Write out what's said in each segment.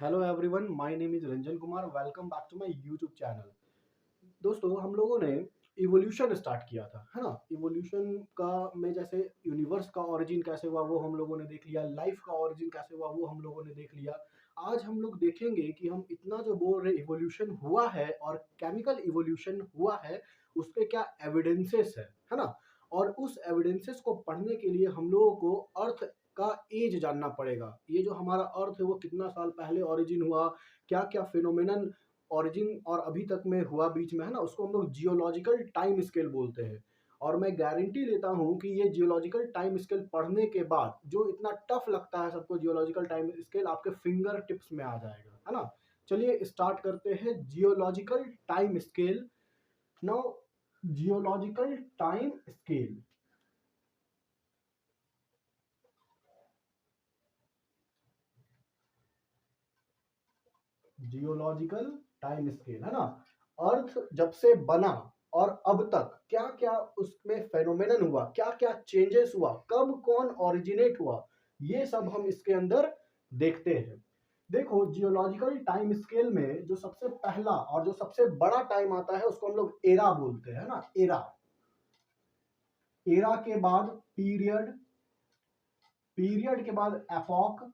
Hello everyone, my name is Ranjan Kumar. Welcome back to my YouTube channel. दोस्तों, हम लोगों ने इवोल्यूशन स्टार्ट किया था, है ना। इवोल्यूशन का में जैसे यूनिवर्स का ओरिजिन कैसे हुआ वो हम लोगों ने देख लिया, लाइफ का ओरिजिन कैसे हुआ वो हम लोगों ने देख लिया। आज हम लोग देखेंगे कि हम इतना जो बोल रहे इवोल्यूशन हुआ है और केमिकल इवोल्यूशन हुआ है, उसके क्या एविडेंसेस है ना। और उस एविडेंसेस को पढ़ने के लिए हम लोगों को अर्थ का एज जानना पड़ेगा। ये जो हमारा अर्थ है वो कितना साल पहले ओरिजिन हुआ, क्या क्या फिनोमेनन ओरिजिन और अभी तक में हुआ बीच में, है ना, उसको हम लोग जियोलॉजिकल टाइम स्केल बोलते हैं। और मैं गारंटी लेता हूं कि ये जियोलॉजिकल टाइम स्केल पढ़ने के बाद जो इतना टफ लगता है सबको, जियोलॉजिकल टाइम स्केल आपके फिंगर टिप्स में आ जाएगा, है ना। चलिए स्टार्ट करते हैं geological time scale. Now geological time scale, geological time scale, है ना। अर्थ जब से बना और अब तक क्या क्या उसमें फेनोमेनन हुआ, क्या क्या चेंजेस हुआ, कब कौन ओरिजिनेट हुआ, ये सब हम इसके अंदर देखते हैं। देखो, जियोलॉजिकल टाइम स्केल में जो सबसे पहला और जो सबसे बड़ा टाइम आता है उसको हम लोग एरा बोलते हैं, ना। एरा, एरा के बाद पीरियड, पीरियड के बाद एपॉक,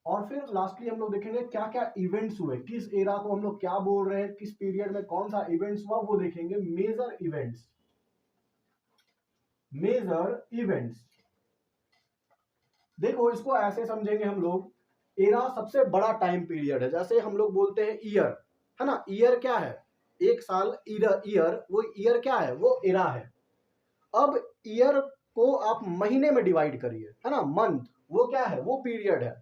और फिर लास्टली हम लोग देखेंगे क्या क्या इवेंट्स हुए, किस एरा को हम लोग क्या बोल रहे हैं, किस पीरियड में कौन सा इवेंट्स हुआ वो देखेंगे। Major events, major events. देखो, इसको ऐसे समझेंगे हम लोग, एरा सबसे बड़ा टाइम पीरियड है। जैसे हम लोग बोलते हैं ईयर, है ना। ईयर क्या है? एक साल। ईयर, ईयर वो ईयर क्या है? वो एरा है। अब ईयर को आप महीने में डिवाइड करिए, है ना। मंथ वो क्या है? वो पीरियड है।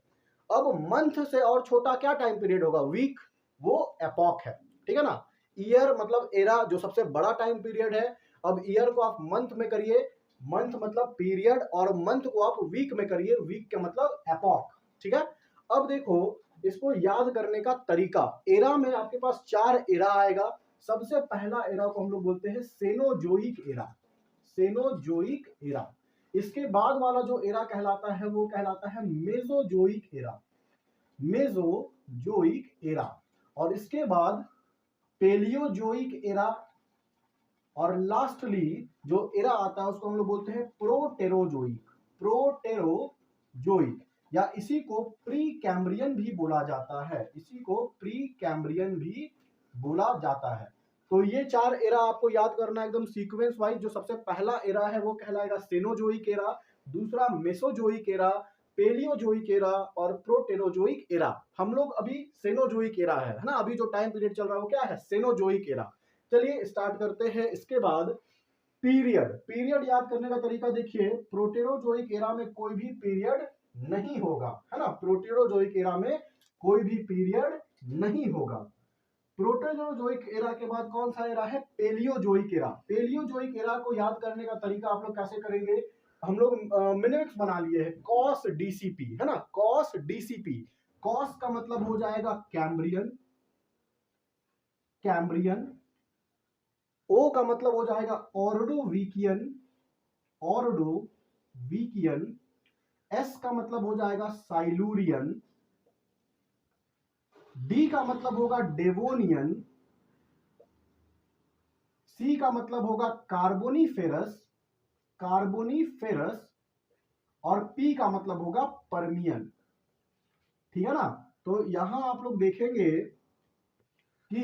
अब मंथ से और छोटा क्या टाइम पीरियड होगा? वीक, वो एपॉक है। ठीक है ना। ईयर मतलब एरा जो सबसे बड़ा टाइम पीरियड है। अब ईयर को आप मंथ में करिए, मंथ मतलब पीरियड, और मंथ को आप वीक में करिए, वीक का मतलब एपॉक। ठीक है। अब देखो, इसको याद करने का तरीका, एरा में आपके पास 4 एरा आएगा। सबसे पहला एरा को हम लोग बोलते हैं सेनोजोइक एरा, सेनोजोइक एरा। इसके बाद वाला जो एरा कहलाता है वो कहलाता है मेसोजोइक एरा, मेसोजोइक एरा। और इसके बाद पेलियोजोइक एरा, और लास्टली जो एरा आता है उसको हम लोग बोलते हैं प्रोटेरोजोइक, प्रोटेरोजोइक, या इसी को प्री कैम्ब्रियन भी बोला जाता है, इसी को प्री कैम्ब्रियन भी बोला जाता है। तो ये 4 एरा आपको याद करना है एकदम सीक्वेंस वाइज। जो सबसे पहला एरा है वो कहलाएगा सेनोजोइक एरा, दूसरा मेसोजोइक एरा, पेलियोजोइक एरा और प्रोटेरोजोइक एरा। हम लोग अभी सेनोजोइक एरा है ना। अभी जो टाइम पीरियड चल रहा है वो क्या है? Cenozoic era. चलिए स्टार्ट करते हैं। इसके बाद पीरियड, पीरियड याद करने का तरीका देखिए, प्रोटेरोजोइक एरा में कोई भी पीरियड नहीं होगा, है ना। प्रोटेरोजोइक एरा में कोई भी पीरियड नहीं होगा। प्रोटेरोजोइक एरा के बाद कौन सा एरा है? Palaeozoic era. पेलियोजोइक एरा को याद करने का तरीका आप लोग कैसे करेंगे? हम लोग मिनिट्स बना लिए हैं, कॉस डीसीपी, है ना। कॉस डीसीपी, कॉस का मतलब हो जाएगा कैम्ब्रियन, कैम्ब्रियन। ओ का मतलब हो जाएगा ऑर्डोविकियन, ऑर्डोविकियन। एस का मतलब हो जाएगा साइलूरियन, डी का मतलब होगा डेवोनियन, सी का मतलब होगा कार्बोनिफेरस, कार्बोनिफेरस, और पी का मतलब होगा परमियन। ठीक है ना। तो यहां आप लोग देखेंगे कि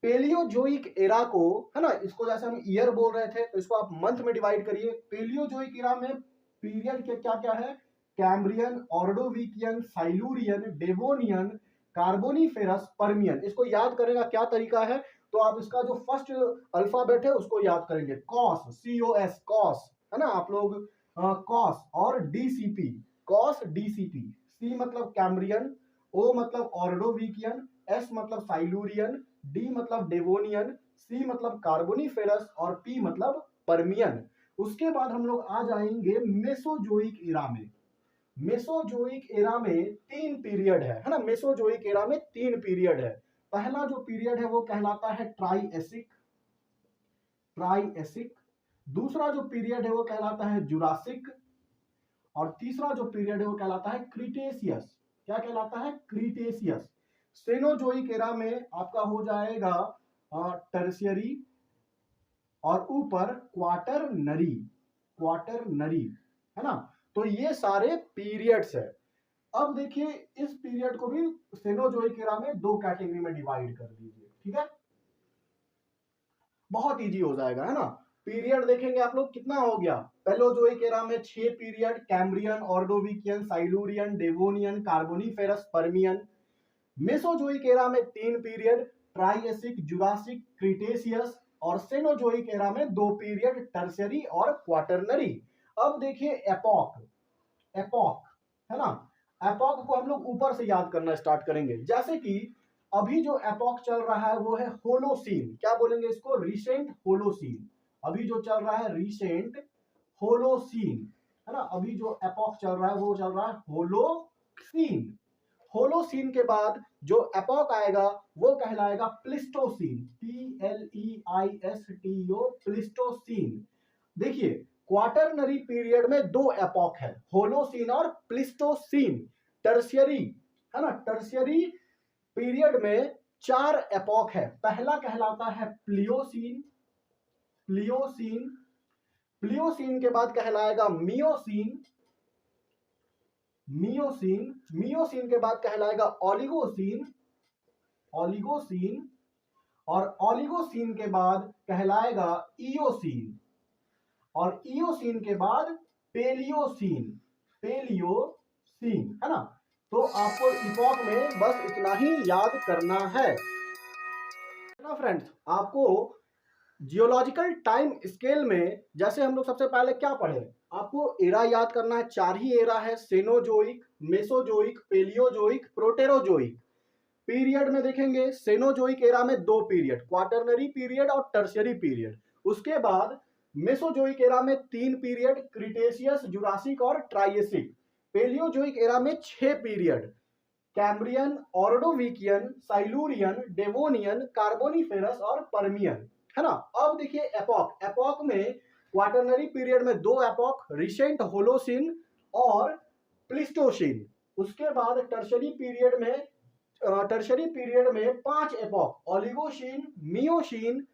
पेलियोजोइक एरा को, है ना, इसको जैसे हम ईयर बोल रहे थे तो इसको आप मंथ में डिवाइड करिए। पेलियोजोइक एरा में पीरियड के क्या क्या है? Cambrian, Ordovician, Silurian, Devonian, Carboniferous, Permian. इसको याद करने का क्या तरीका है? तो आप इसका जो फर्स्ट अल्फाबेट है उसको याद करेंगे, कॉस, COS, कॉस, है ना। आप लोग कॉस और डीसीपी, कॉस डीसीपी। सी मतलब कैम्ब्रियन, ओ मतलब ऑर्डोविकियन, एस मतलब साइलूरियन, डी मतलब डेवोनियन, सी मतलब कार्बोनिफेरस और पी मतलब परमियन। उसके बाद हम लोग आ जाएंगे मेसोजोइक एरा में। मेसोजोइक एरा में 3 पीरियड है ना। मेसोजोइक एरा में 3 पीरियड है। पहला जो पीरियड है वो कहलाता है ट्राइएसिक, ट्राइएसिक। दूसरा जो पीरियड है वो कहलाता है जुरासिक, और तीसरा जो पीरियड है वो कहलाता है क्रिटेशियस, क्या कहलाता है? क्रीटेशियस। सेनोजोइक एरा में आपका हो जाएगा टर्शियरी और ऊपर क्वाटरनरी, क्वाटरनरी, है ना। तो ये सारे पीरियड्स है। अब देखिए इस पीरियड को भी सेनोजोइक एरा में दो कैटेगरी में डिवाइड कर दीजिए, ठीक है, बहुत इजी हो जाएगा, है ना। पीरियड देखेंगे आप लोग कितना हो गया। पेलोजोइक एरा में 6 period, Cambrian, Ordovician, Silurian, Devonian, Carboniferous, Permian. Mesozoic era में 3 पीरियड, ट्राइएसिक, जुरासिक, क्रीटेशियस। और सेनोजोइक एरा में 2 पीरियड, टर्शियरी और क्वाटरनरी। अब देखिए एपॉक, एपॉक, है ना। एपॉक को हम लोग ऊपर से याद करना स्टार्ट करेंगे। जैसे कि अभी जो एपॉक चल रहा है वो है होलोसीन। क्या बोलेंगे इसको? Recent Holocene. अभी जो चल रहा है रिसेंट होलोसीन, है ना। अभी जो एपॉक चल रहा है वो चल रहा है होलोसीन। होलोसीन के बाद जो एपॉक आएगा वो कहलाएगा प्लिस्टोसीन, PLEISTO, प्लिस्टोसीन। देखिए क्वाटरनरी पीरियड में 2 एपॉक है, होलोसीन और प्लिस्टोसीन। टर्शियरी, है ना, टर्शियरी पीरियड में 4 एपॉक है। पहला कहलाता है प्लियोसीन, प्लियोसीन। प्लियोसीन के बाद कहलाएगा मियोसीन, मियोसीन। मियोसीन के बाद कहलाएगा ओलिगोसीन, ओलिगोसीन। और ओलिगोसीन के बाद कहलाएगा इयोसीन। और इयोसीन के बाद पेलियोसीन, पेलियोसीन, है ना। तो आपको इपॉक में बस इतना ही याद करना है ना फ्रेंड्स। आपको जियोलॉजिकल टाइम स्केल में जैसे हम लोग सबसे पहले क्या पढ़े, आपको एरा याद करना है। 4 ही एरा है, Cenozoic, Mesozoic, Paleozoic, Proterozoic. Period में देखेंगे सेनोजोइक एरा में 2 पीरियड, क्वाटरनरी पीरियड और टर्शियरी पीरियड। उसके बाद मेसोजोइक एरा में 3 पीरियड, क्रिटेशियस, जुरासिक और ट्राइएसिक। पेलियोजोइक एरा में 6 period, Cambrian, Ordovician, Silurian, Devonian, Carboniferous और पर्मियन, है ना। अब देखिए एपॉक, एपॉक में क्वाटरनरी पीरियड में 2 एपॉक, रिसेंट होलोसीन और प्लिस्टोसीन। उसके बाद टर्शियरी पीरियड में 5 epoch, Oligocene, Miocene,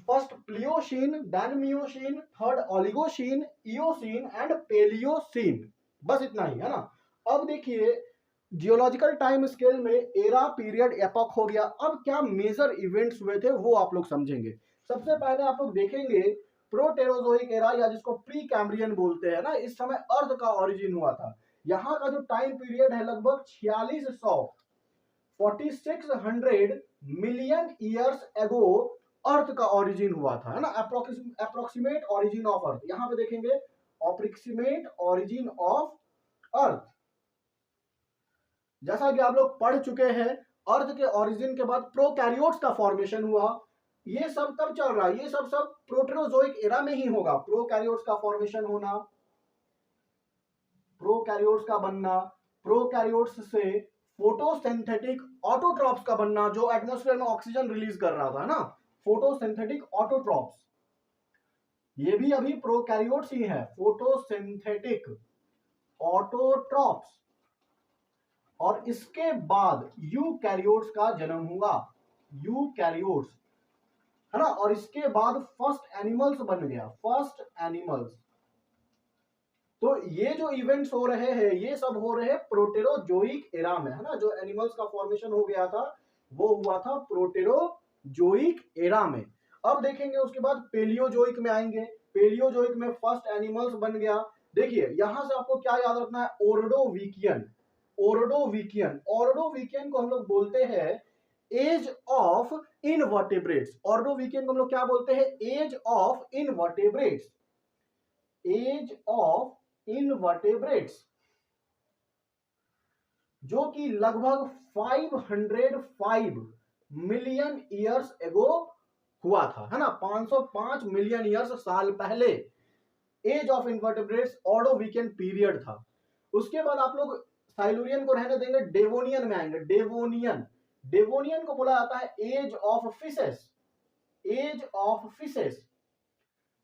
first Pliocene, then Miocene, third Oligocene, Eocene and Paleocene. बस इतना ही, है ना। अब देखिए जियोलॉजिकल टाइम स्केल में एरा, पीरियड, एपॉक हो गया। अब क्या मेजर इवेंट्स हुए थे वो आप लोग समझेंगे। सबसे पहले आप लोग देखेंगे प्रोटेरोजोइक एरा या जिसको प्री कैम्ब्रियन बोलते हैं ना, इस समय अर्थ का ओरिजिन हुआ था। यहाँ का जो टाइम पीरियड है लगभग 4600 मिलियन ईयर्स एगो अर्थ का ओरिजिन हुआ था, है ना। अप्रोक्सीमेट ओरिजिन ऑफ अर्थ, यहाँ पे देखेंगे अप्रोक्सीमेट ओरिजिन ऑफ अर्थ। जैसा कि आप लोग पढ़ चुके हैं, अर्थ के ओरिजिन के बाद प्रोकैरियोट्स का फॉर्मेशन हुआ। ये सब कब चल रहा है? ये सब प्रोटेरोजोइक एरा में ही होगा। प्रोकैरियोट्स का फॉर्मेशन होना, प्रोकैरियोट्स का बनना, प्रोकैरियोट्स से फोटोसिंथेटिक ऑटोट्रॉप्स का बनना, जो एटमॉस्फेयर में ऑक्सीजन रिलीज कर रहा था ना, फोटोसिंथेटिक ऑटोट्रॉप्स। ये भी अभी प्रोकैरियोट्स ही है, फोटोसिंथेटिक ऑटोट्रॉप्स। और इसके बाद यूकैरियोट्स का जन्म हुआ, यूकैरियोट्स, है ना। और इसके बाद फर्स्ट एनिमल्स बन गया, फर्स्ट एनिमल्स। तो ये जो इवेंट्स हो रहे हैं ये सब हो रहे हैं प्रोटेरोजोइक एरा में, है ना। जो एनिमल्स का फॉर्मेशन हो गया था वो हुआ था प्रोटेरोजोइक एरा में। अब देखेंगे उसके बाद पेलियोजोइक में आएंगे। पेलियोजोइक में फर्स्ट एनिमल्स बन गया। देखिए यहां से आपको क्या याद रखना है, ओर्डोविकियन, ओर्डोविकियन। ओर्डोविकियन को हम लोग बोलते हैं एज ऑफ इनवर्टेब्रेट्स। ऑर्डोविकियन को हम लोग क्या बोलते हैं? Age of invertebrates, age of invertebrates, जो कि लगभग 505 मिलियन ईयर्स एगो हुआ था, है ना। 505 मिलियन ईयर्स साल पहले एज ऑफ इनवर्टेब्रेट्स ऑर्डोविकियन पीरियड था। उसके बाद आप लोग साइलूरियन को रहने देंगे, डेवोनियन में आएंगे। डेवोनियन, डेवोनियन को बोला जाता है age of fishes, age of fishes,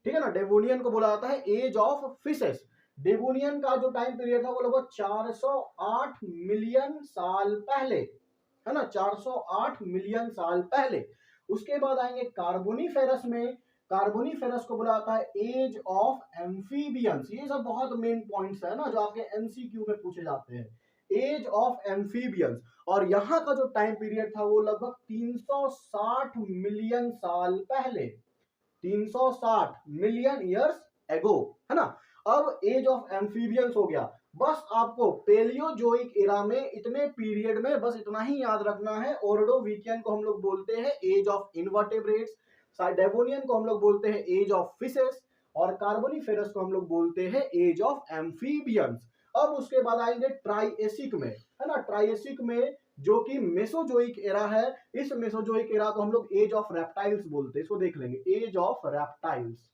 ठीक है ना। डेवोनियन को बोला जाता है एज ऑफ फिशेस। डेवोनियन का जो टाइम पीरियड था वो लगभग 408 मिलियन साल पहले, है ना, 408 मिलियन साल पहले। उसके बाद आएंगे कार्बोनिफेरस में। कार्बोनिफेरस को बोला जाता है एज ऑफ एम्फीबियंस। ये सब बहुत मेन पॉइंट्स है ना जो आपके एमसीक्यू में पूछे जाते हैं। एज ऑफ एम्फीबियंस, और यहाँ का जो टाइम पीरियड था वो लगभग 360 मिलियन साल पहले, 360 मिलियन ईयर्स एगो, है ना। अब एज ऑफ एम्फीबियंस हो गया। बस आपको पेलियोजोइक एरा में इतने पीरियड में बस इतना ही याद रखना है। ओर्डोविकियन को हम लोग बोलते हैं एज ऑफ इनवर्टेब्रेट्स, डेवोनियन को हम लोग बोलते हैं एज ऑफ फिशेस, और कार्बोनिफेरस को हम लोग बोलते हैं एज ऑफ एम्फीबियंस। अब उसके बाद आएंगे ट्राइएसिक में, है ना। ट्राइएसिक में जो कि मेसोजोइक एरा है, इस मेसोजोइक एरा को हम लोग एज ऑफ रेप्टाइल्स बोलते हैं। इसको देख लेंगे, एज ऑफ रेप्टाइल्स,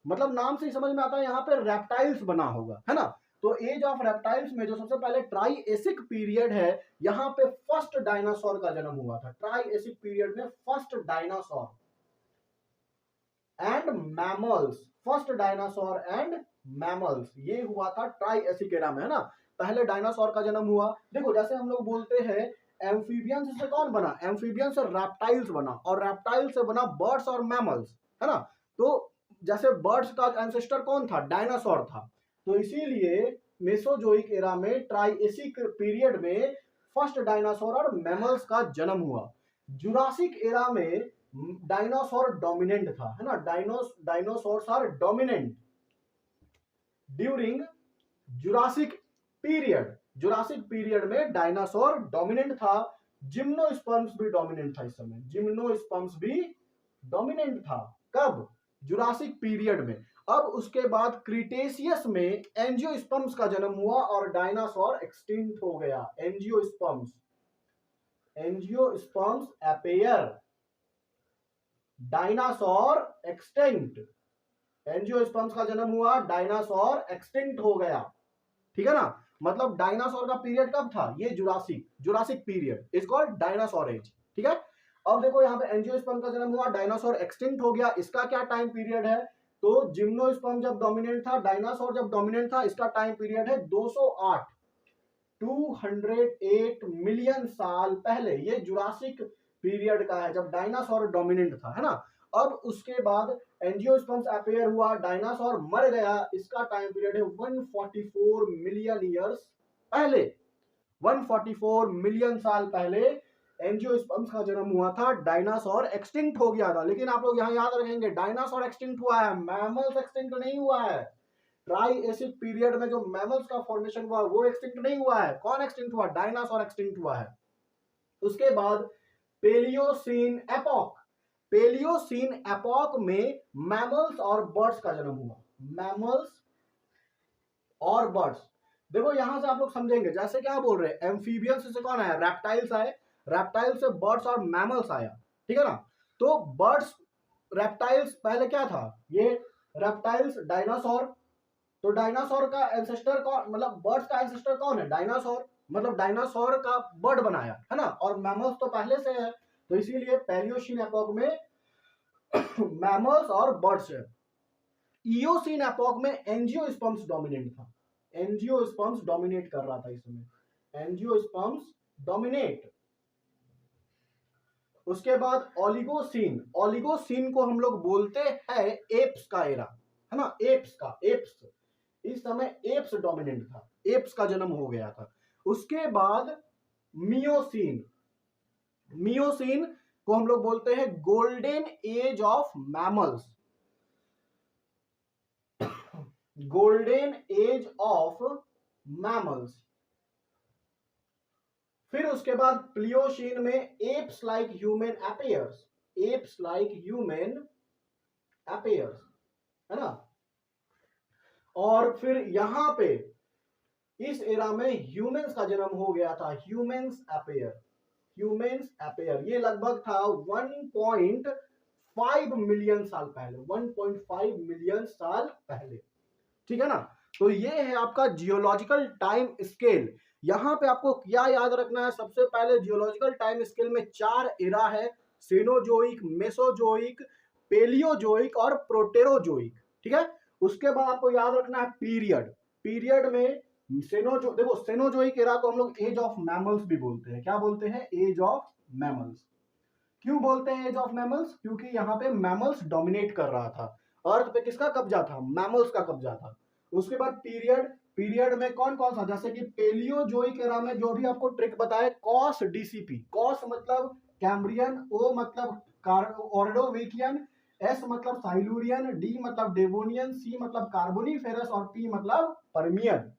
मतलब नाम से ही समझ में आता है यहाँ पे रेप्टाइल्स बना होगा, है ना। तो एज ऑफ रेप्टाइल्स में जो सबसे पहले ट्राइएसिक पीरियड है, यहाँ पे फर्स्ट डायनासोर का जन्म हुआ था। ट्राइएसिक पीरियड में first dinosaur and mammals, first dinosaur and mammals, ये हुआ था ट्राइएसिक एरा में, है ना। पहले डायनासोर का जन्म हुआ। देखो जैसे हम लोग बोलते हैं एम्फीबियंस से कौन बना, एम्फीबियंस से रेप्टाइल्स बना, और रेप्टाइल से बना बर्ड्स और मैमल्स, है ना। तो जैसे बर्ड्स का एंसेस्टर कौन था, डायनासोर था। तो इसीलिए मेसोजोइक एरा में ट्राइएसिक पीरियड में फर्स्ट डायनासोर और मैमल्स का जन्म हुआ। जुरासिक एरा में डायनासोर डोमिनेंट था, है ना। Dinosaurs are dominant during Jurassic period. Jurassic period में डायनासोर डोमिनेंट था। जिम्नोस्पर्म्स भी डोमिनेंट था इस समय, जिम्नोस्पर्म्स भी डोमिनेंट था। कब, जुरासिक पीरियड में। अब उसके बाद क्रिटेशियस में एंजियोस्पर्म्स का जन्म हुआ और डायनासोर एक्सटिंक्ट हो गया। Angiosperms, angiosperms appear, dinosaur extinct. Angiosperms का जन्म हुआ, डायनासोर एक्सटिंक्ट हो गया, ठीक है ना। मतलब डायनासोर का पीरियड कब था, ये Jurassic period is called dinosaur age, ठीक है। अब देखो यहाँ पे एंजियोस्पर्म का जन्म हुआ, डायनासोर एक्सटिंक्ट हो गया, इसका क्या टाइम पीरियड है, तो जिम्नोस्पर्म जब डोमिनेंट था, डायनासोर जब डोमिनेंट था, इसका टाइम पीरियड है 208 मिलियन साल पहले। ये जुरासिक पीरियड का है जब डायनासोर डोमिनेंट था, है ना। अब उसके बाद एंजियोस्पर्म्स अपीयर हुआ, डायनासोर मर गया, इसका टाइम पीरियड है 144 मिलियन ईयर्स पहले, 144 मिलियन साल पहले एंजियोस्पर्म्स का जन्म हुआ था, डायनासोर एक्सटिंक्ट हो गया था। लेकिन आप लोग यहाँ याद रखेंगे डायनासोर एक्सटिंक्ट हुआ है, मैमल्स एक्सटिंक्ट नहीं हुआ है। ट्राइएसिक पीरियड में जो मैमल्स का फॉर्मेशन हुआ वो एक्सटिंक्ट नहीं हुआ है। कौन एक्सटिंक्ट हुआ, डायनासोर एक्सटिंक्ट हुआ है। उसके बाद पेलियोसीन एपॉक, पेलियोसीन एपॉक में मैमल्स और बर्ड्स का जन्म हुआ, मैमल्स और बर्ड्स। देखो यहां से आप लोग समझेंगे, जैसे क्या बोल रहे हैं, एम्फीबियंस से कौन आया, रेप्टाइल्स आए, रेप्टाइल से बर्ड्स और मैमल्स आया, ठीक है ना। तो बर्ड्स, रेप्टाइल्स पहले क्या था, ये रेप्टाइल्स डायनासोर, तो डायनासोर का एंसेस्टर कौन, मतलब बर्ड्स का एंसेस्टर कौन है, डायनासोर, मतलब डायनासोर का बर्ड बनाया, है ना। और मैमल्स तो पहले से है, तो इसीलिए पैलियोसीन एपॉक में मैमल्स और बर्ड्स है। इयोसीन एपॉक में एंजियोस्पर्म्स डोमिनेंट था, एंजियोस्पर्म्स डोमिनेट कर रहा था इस समय, एंजियोस्पर्म्स डोमिनेट। उसके बाद ओलिगोसीन, ओलिगोसीन को हम लोग बोलते हैं एप्स का एरा, है ना, एप्स का, एप्स, इस समय एप्स डोमिनेंट था, एप्स का जन्म हो गया था। उसके बाद मियोसीन, मियोसीन को हम लोग बोलते हैं golden age of mammals, golden age of mammals. फिर उसके बाद प्लियोसीन में apps like human appears, apps like human appears, है ना। और फिर यहां पे इस एरा में ह्यूमंस का जन्म हो गया था, ह्यूमंस अपीयर, ह्यूमंस अपीयर। ये लगभग था 1.5 मिलियन साल पहले, 1.5 मिलियन साल पहले, ठीक है ना। तो ये है आपका जियोलॉजिकल टाइम स्केल। यहां पे आपको क्या याद रखना है, सबसे पहले जियोलॉजिकल टाइम स्केल में 4 एरा है, सेनोजोइक, मेसोजोइक, पेलियोजोइक और प्रोटेरोजोइक, ठीक है। उसके बाद आपको याद रखना है पीरियड। पीरियड में देखो सेनोजोइक एरा को हम लोग एज ऑफ मैमल्स भी बोलते हैं। क्या बोलते हैं? Age of mammals. क्यों बोलते हैं एज ऑफ मैमल्स? क्योंकि यहाँ पे मैमल्स डोमिनेट कर रहा था। अर्थ पे किसका कब्जा था? मैमल्स का कब्जा था। उसके बाद पीरियड, पीरियड में कौन कौन सा, जैसे कि पेलियोजोइक एरा में जो भी आपको ट्रिक बताए, कॉस डीसीपी, कॉस मतलब कैम्ब्रियन, ओ मतलब ऑर्डोविकियन, एस मतलब साइलूरियन, डी मतलब डेवोनियन, सी मतलब कार्बोनिफेरस और पी मतलब परमियन।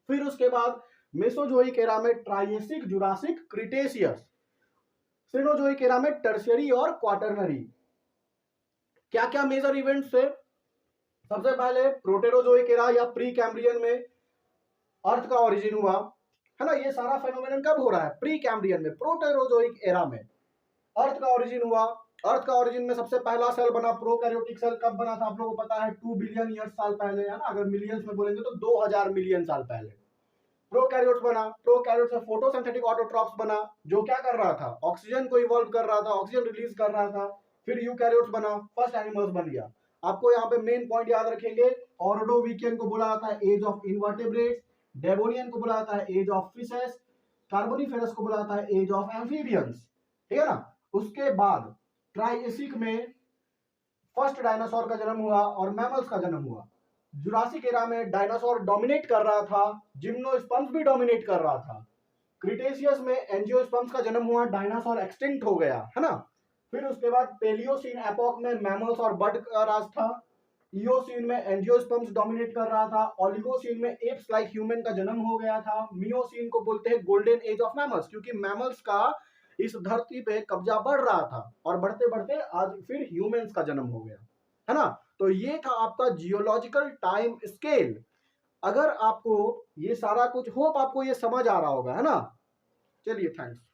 फिर उसके बाद मेसोजोइक एरा में Triassic, Jurassic, Cretaceous. Cenozoic era में टर्शियरी और क्वाटरनरी। क्या क्या मेजर इवेंट्स थे? सबसे पहले प्रोटेरोजोइक एरा या प्री कैम्ब्रियन में अर्थ का ओरिजिन हुआ, है ना। ये सारा फेनोमेनन कब हो रहा है? प्री कैम्ब्रियन में, प्रोटेरोजोइक एरा में अर्थ का ओरिजिन हुआ। अर्थ का ओरिजिन में सबसे पहला सेल बना प्रोकैरियोटिक सेल। कब बना था आप लोगों को पता है? 2 बिलियन ईयर्स साल पहले, है ना। अगर मिलियंस में बोलेंगे तो 2000 मिलियन साल पहले प्रोकैरियोट्स बना। प्रोकैरियोट से फोटोसिंथेटिक ऑटोट्रॉप्स बना, जो क्या कर रहा था? ऑक्सीजन को इवॉल्व कर रहा था, ऑक्सीजन रिलीज कर रहा था। फिर यूकैरियोट्स बना, फर्स्ट एनिमल्स बन गया। आपको यहाँ पे मेन पॉइंट याद रखेंगे, ऑर्डोविकियन को बोला जाता है एज ऑफ इनवर्टेब्रेट्स, डेवोनियन को बोला जाता है एज ऑफ फिशेस, कार्बोनिफेरस को बोला जाता है एज ऑफ एम्फीबियंस, ठीक है ना। उसके बाद ट्राइएसिक में फर्स्ट डायनासोर का जन्म हुआ और मैमल्स का जन्म हुआ। जुरासिक एरा में डायनासोर डोमिनेट कर रहा था, जिम्नोस्पर्म्स भी डोमिनेट कर रहा था। क्रिटेशियस में एंजियोस्पर्म्स का जन्म हुआ, डायनासोर एक्सटिंक्ट हो गया, है ना। फिर उसके बाद पेलियोसीन एपोक में मैमल्स और बर्ड का राज था। इयोसीन में एंजियोस्पर्म्स डोमिनेट कर रहा था। ओलिगोसीन में एप्स लाइक ह्यूमन का जन्म हो गया था। मियोसीन को बोलते हैं गोल्डन एज ऑफ मैमल्स, क्योंकि मैमल्स का इस धरती पे कब्जा बढ़ रहा था और बढ़ते बढ़ते आज फिर ह्यूमंस का जन्म हो गया, है ना। तो ये था आपका जियोलॉजिकल टाइम स्केल। अगर आपको ये सारा कुछ, होप आपको ये समझ आ रहा होगा, है ना। चलिए, थैंक्स।